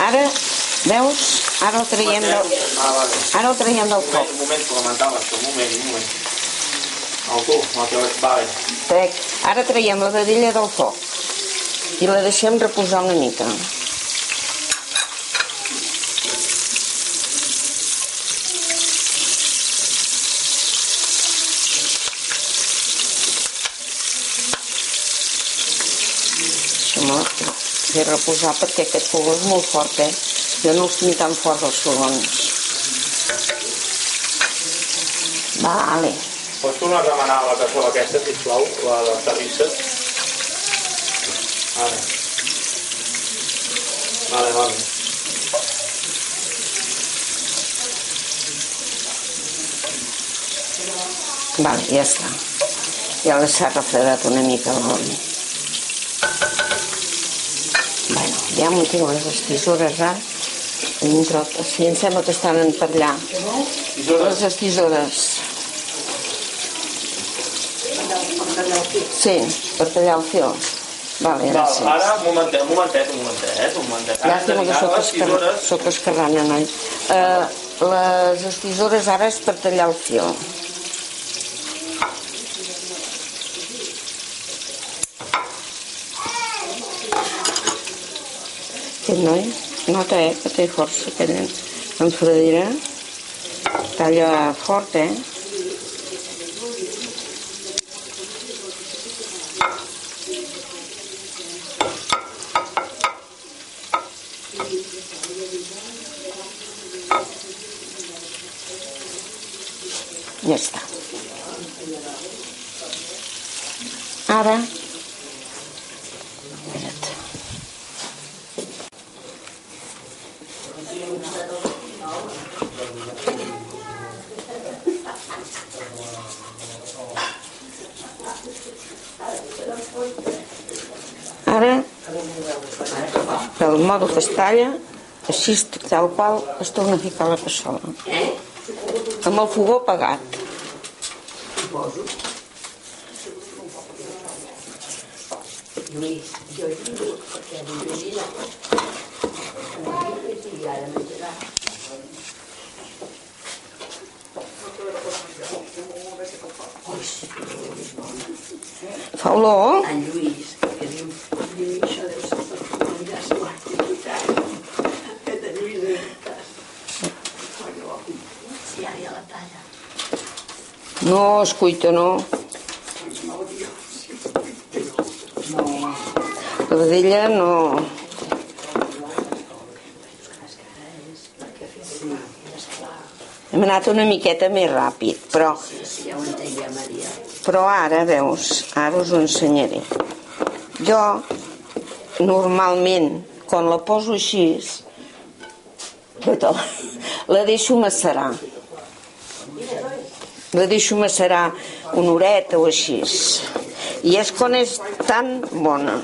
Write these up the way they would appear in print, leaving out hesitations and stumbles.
Ara, veus? Ara el traiem del foc. Un moment, comentaves, un moment. Vale. Ara traiem la vedella del foc i la deixem reposar una mica. Fer reposar perquè aquest fogó és molt fort, jo no els tinc tan forts els fogons. Vale. Pots tornar a demanar la cassola aquesta, sisplau, la de terrissa? Vale. Vale, ja està. Ja s'ha refredat una mica l'oli. Bueno, ja m'ho tinc les tisores ara. Sí, em sembla que estan per allà. Les tisores. Sí, per tallar el fil. Vale, gràcies. Ara, un momentet. Llàstima que soc esquerrana, noi. Les tisores ara és per tallar el fil. Aquest noi, nota, que té força, aquella enfradera. Talla fort, Ja està. Ara... Ara, del modo que es talla, així tal qual es torna a ficar la cassola. Amb el fogó apagat. Fa olor? En Lluís, que diu això deu ser per menjar suat i que de Lluís de veritat. Si ara ja la talla. No, es cuita, no. La vedella no... Hem anat una miqueta més ràpid, però... Però ara, veus, ara us ho ensenyaré. Jo, normalment, quan la poso així, la deixo macerar. La deixo macerar una horeta o així. I és quan és tan bona.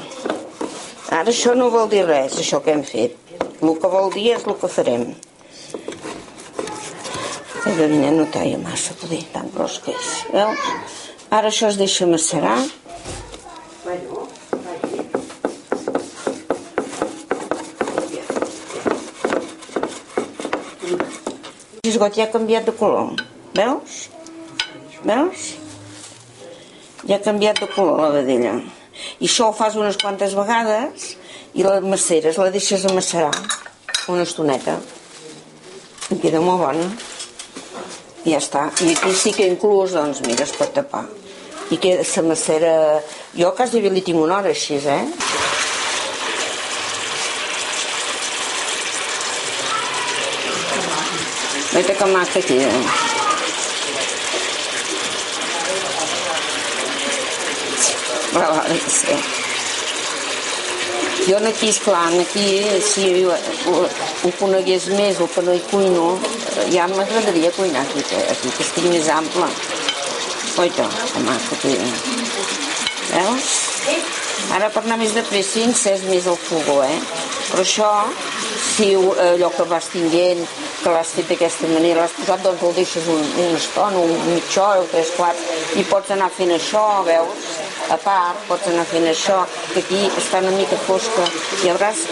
Ara això no vol dir res, això que hem fet. El que vol dir és el que farem. La gallina no talla massa, per dir, tan gros que és. Veus? Ara això es deixa macerar. El got ja ha canviat de color. Veus? Veus? Ja ha canviat de color la vedella. I això ho fas unes quantes vegades i la maceres, la deixes a macerar una estoneta. I queda molt bona. I ja està. I aquí sí que inclús, doncs, mira, es pot tapar. I que la macera... Jo quasi bé li tinc una hora així, Vete que maca aquí, Sí. Jo aquí, esclar, aquí, si ho conegués més, o que no hi cuino, ja m'agradaria cuinar aquí, que estigui més ample. Oita, que maca aquí. Veus? Ara per anar més de pressa encès més el fogó, Però això, si allò que vas tinguent, que l'has fet d'aquesta manera, l'has posat, doncs el deixes una estona, mitja hora o 3 quarts, i pots anar fent això, veus? A part, pots anar fent això, que aquí està una mica fosca, i veuràs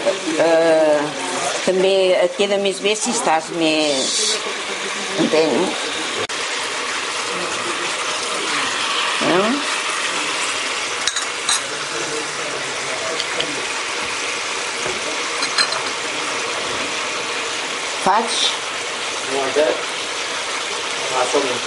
que també et queda més bé si estàs més... Entens? Faig? No, aquest? Som-hi.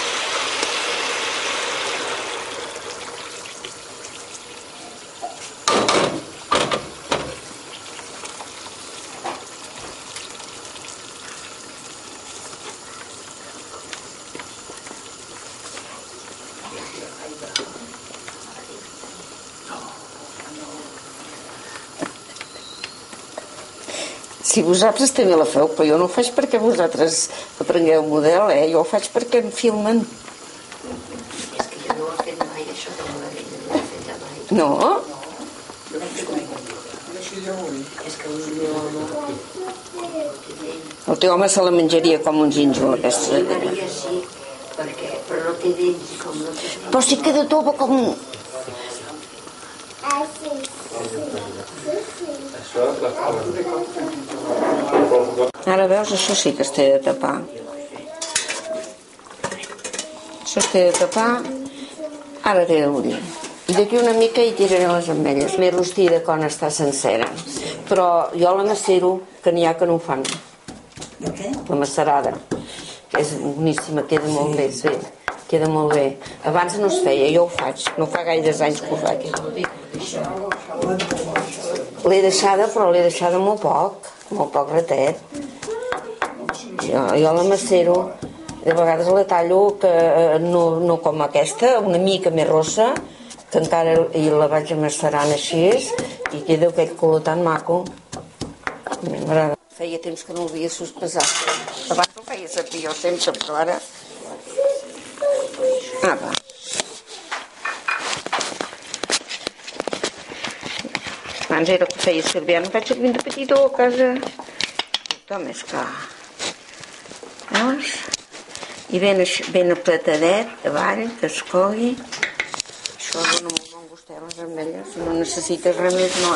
Si vosaltres també la feu, però jo no ho faig perquè vosaltres aprengueu model, jo ho faig perquè em filmen. És que jo no ho he fet mai, això de model, no ho he fet mai. No? És que el meu home... El teu home se la menjaria com un gínjol, aquesta. Maria sí, perquè, però no té dents i com no té dents... Però sí que de tova com... Ara veus, això sí que es té de tapar. Això es té de tapar. Ara té d'obrir. I d'aquí una mica hi tiraré les ametlles. L'he rostida quan està sencera. Però jo la macero, que n'hi ha que no ho fan. La macerada. És boníssima, queda molt bé, sí. Queda molt bé. Abans no es feia, jo ho faig. No fa gaires anys que ho faig. L'he deixada, però l'he deixada molt poc ratet. Jo la macero, de vegades la tallo, que no com aquesta, una mica més rossa, que encara i la vaig macerant així, i queda aquest color tan maco. M'agrada. Feia temps que no l'havia sospesat. Abans ho feia servir jo sempre, però ara... Va. Abans era que feia servir, no faig servir de petitó a casa. Tot més clar. Veus? I ben apretadet, avall, que es cogui. Això dona molt bon gustet a les ametlles. Si no necessites res més, no,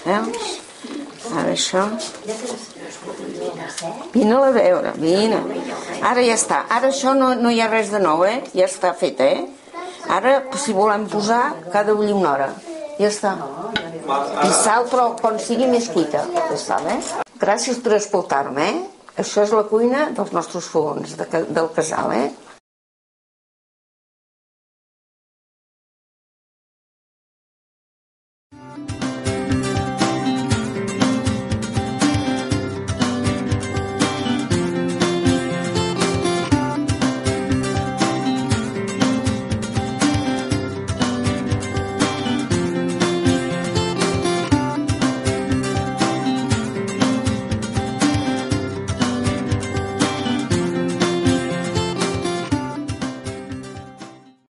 Veus? Ara això. Vine a veure, vine. Ara ja està. Ara això no hi ha res de nou, Ja està fet, Ara, si volem posar, cada bullir una hora. Ja està. I sal, però quan sigui més cuita. Ja està, Gràcies per escoltar-me, Això és la cuina dels nostres fogons, del casal,